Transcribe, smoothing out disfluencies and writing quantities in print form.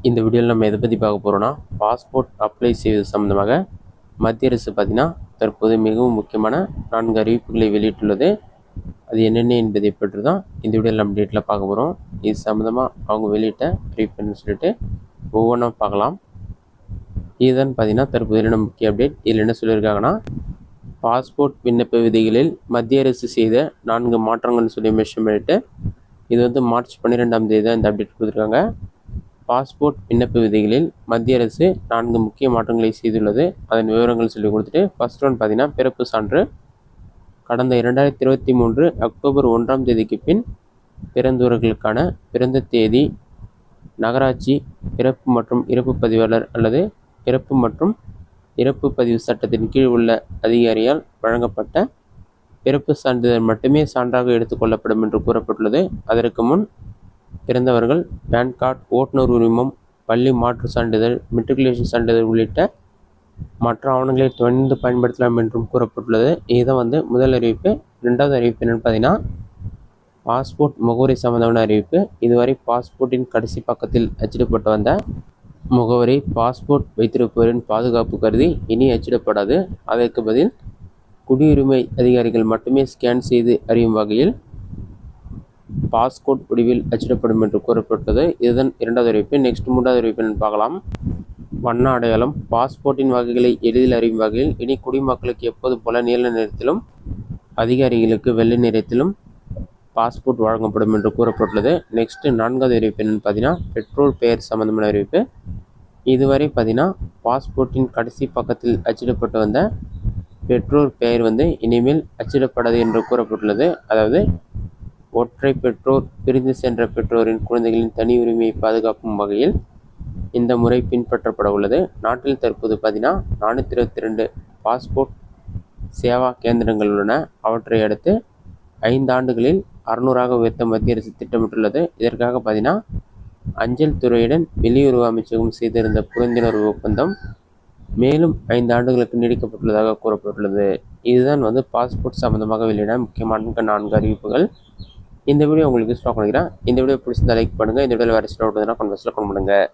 இந்த வீடியோவில் நம்ம எதை பற்றி பார்க்க போகிறோம்னா, பாஸ்போர்ட் அப்ளை செய்வது சம்மந்தமாக மத்திய அரசு பார்த்தீங்கன்னா தற்போது மிகவும் முக்கியமான 4 அறிவிப்புகளை வெளியிட்டுள்ளது. அது என்னென்ன என்பதை பற்றி தான் இந்த வீடியோவில் நம்ம டேட்டில் பார்க்க போகிறோம். இது சம்மந்தமாக அவங்க வெளியிட்ட அறிவிப்புன்னு சொல்லிட்டு ஒவ்வொன்றா பார்க்கலாம். இதுதான் பார்த்தீங்கன்னா தற்போது என்ன முக்கிய அப்டேட். இதில் என்ன சொல்லியிருக்காங்கன்னா, பாஸ்போர்ட் விண்ணப்ப விதிகளில் மத்திய அரசு செய்த 4 மாற்றங்கள்னு சொல்லி மென்ஷன் பண்ணிட்டு, இது வந்து மார்ச் 12ஆம் தேதி தான் இந்த அப்டேட் கொடுத்துருக்காங்க. பாஸ்போர்ட் விண்ணப்ப விதிகளில் மத்திய அரசு 4 முக்கிய மாற்றங்களை செய்துள்ளது. அதன் விவரங்கள் சொல்லி கொடுத்துட்டு, ஃபர்ஸ்ட் ஒன் பார்த்தீங்கன்னா பிறப்பு சான்று. கடந்த 2023 அக்டோபர் 1ஆம் தேதிக்கு பின் பிறந்தவர்களுக்கான பிறந்த தேதி, நகராட்சி பிறப்பு மற்றும் இறப்பு பதிவாளர் அல்லது பிறப்பு மற்றும் இறப்பு பதிவு சட்டத்தின் கீழ் உள்ள அதிகாரியால் வழங்கப்பட்ட பிறப்பு சான்றிதழ் மட்டுமே சான்றாக எடுத்துக்கொள்ளப்படும் என்று கூறப்பட்டுள்ளது. அதற்கு முன் பிறந்தவர்கள் பேன் கார்டு, ஓட்டுநர் உரிமம், பள்ளி மாற்று சான்றிதழ், மெட்ரிகுலேஷன் சான்றிதழ் உள்ளிட்ட மற்ற ஆவணங்களை தொடர்ந்து பயன்படுத்தலாம் என்றும் கூறப்பட்டுள்ளது. இதுதான் வந்து முதல் அறிவிப்பு. ரெண்டாவது அறிவிப்பு என்னென்னு பார்த்தீங்கன்னா, பாஸ்போர்ட் முகவரி சம்பந்தமான அறிவிப்பு. இதுவரை பாஸ்போர்ட்டின் கடைசி பக்கத்தில் அச்சிடப்பட்டு வந்த முகவரி பாஸ்போர்ட் வைத்திருப்பவரின் பாதுகாப்பு கருதி இனி அச்சிடப்படாது. அதற்கு பதில் குடியுரிமை அதிகாரிகள் மட்டுமே ஸ்கேன் செய்து அறியும் வகையில் பாஸ்போர்ட் வடிவில் அச்சிடப்படும் என்று கூறப்பட்டது. இதுதான் இரண்டாவது அறிவிப்பு. நெக்ஸ்ட் மூன்றாவது அறிவிப்பு பார்க்கலாம். வண்ண அடையாளம். பாஸ்போர்ட்டின் வகைகளை எளிதில் அறியும் வகையில் இனி குடிமக்களுக்கு எப்போது போல நீல நிறத்திலும் அதிகாரிகளுக்கு வெள்ளை நிறத்திலும் பாஸ்போர்ட் வழங்கப்படும் என்று கூறப்பட்டுள்ளது. நெக்ஸ்ட் நான்காவது அறிவிப்பு என்னன்னு பார்த்தீங்கன்னா, பெற்றோர் பெயர் சம்பந்தமான அறிவிப்பு. இதுவரை பார்த்தீங்கன்னா பாஸ்போர்ட்டின் கடைசி பக்கத்தில் அச்சிடப்பட்டு வந்த பெற்றோர் பெயர் வந்து இனிமேல் அச்சிடப்படாது என்று கூறப்பட்டுள்ளது. அதாவது ஒற்றை பெற்றோர், பிரிந்து சென்ற பெற்றோரின் குழந்தைகளின் தனி உரிமையை பாதுகாக்கும் வகையில் இந்த முறை பின்பற்றப்பட உள்ளது. நாட்டில் தற்போது பார்த்தீங்கன்னா 422 பாஸ்போர்ட் சேவா கேந்திரங்கள் உள்ளன. அவற்றை அடுத்து 5 ஆண்டுகளில் 600ஆக உயர்த்த மத்திய அரசு திட்டமிட்டுள்ளது. இதற்காக பார்த்தீங்கன்னா அஞ்சல் துறையுடன் வெளியுறவு அமைச்சகம் செய்திருந்த புரிந்துணர்வு ஒப்பந்தம் மேலும் 5 ஆண்டுகளுக்கு நீடிக்கப்பட்டுள்ளதாக கூறப்பட்டுள்ளது. இதுதான் வந்து பாஸ்போர்ட் சம்பந்தமாக வெளியிட முக்கியமான 4 அறிவிப்புகள். இந்த வீடியோ உங்களுக்கு யூஸ்ஃபுல்லாக நினைக்கிறேன். இந்த வீடியோ பிடிச்சிருந்தா லைக் பண்ணுங்கள். இந்த வீடியோவில் வேறு சில கமெண்ட்ஸில் கமெண்ட் பண்ணுங்கள்.